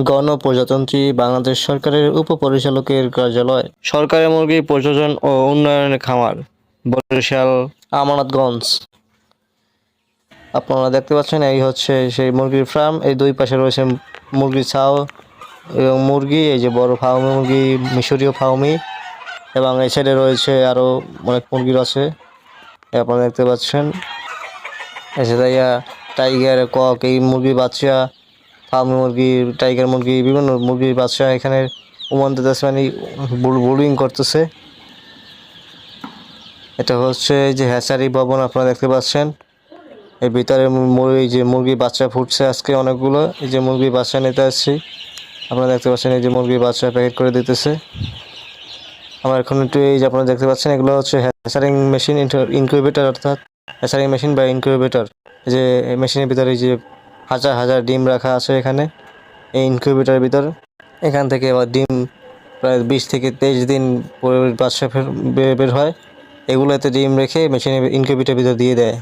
গণপ্রজাতন্ত্রী বাংলাদেশ সরকারের উপপরিচালকের কার্যালয়, সরকারি মুরগি প্রযোজন ও উন্নয়নের খামার, বরিশাল আমানতগঞ্জ। আপনারা দেখতে পাচ্ছেন এই হচ্ছে সেই মুরগির ফার্ম। এই দুই পাশে রয়েছে মুরগির ছাও এবং মুরগি, এই যে বড় ফার্মি মুরগি, মিশরীয় ফার্মি, এবং এই সাইডে রয়েছে আরও অনেক মুরগির আছে আপনারা দেখতে পাচ্ছেন। এছাড়া টাইগার, কক, এই মুরগির বাচ্চা, ফার্মি মুরগি, টাইগার মুরগি, বিভিন্ন মুরগির বাচ্চা এখানে উমান দিতেছে, মানে ব্রুডিং করতেছে। এটা হচ্ছে যে হ্যাচারি ভবন আপনারা দেখতে পাচ্ছেন। এর ভিতরে এই যে মুরগির বাচ্চা ফুটছে আজকে অনেকগুলো। এই যে মুরগির বাচ্চা নিতে আসছি, আপনারা দেখতে পাচ্ছেন এই যে মুরগির বাচ্চা প্যাকেট করে দিতেছে। আমার এখন একটু এই যে আপনারা দেখতে পাচ্ছেন এগুলো হচ্ছে হ্যাচারিং মেশিন, ইনকিউবেটর, অর্থাৎ হ্যাচারিং মেশিন বা ইনকিউবেটর। যে মেশিনের ভিতরে যে হাজার হাজার ডিম রাখা আছে এখানে এই ইনকিউবেটরের ভিতর। এখান থেকে আবার ডিম প্রায় 20 থেকে 23 দিন পরে বাচ্চা বের হয়। এগুলোতে ডিম রেখে মেশিনের ইনকিউবেটরের ভিতর দিয়ে দেয়।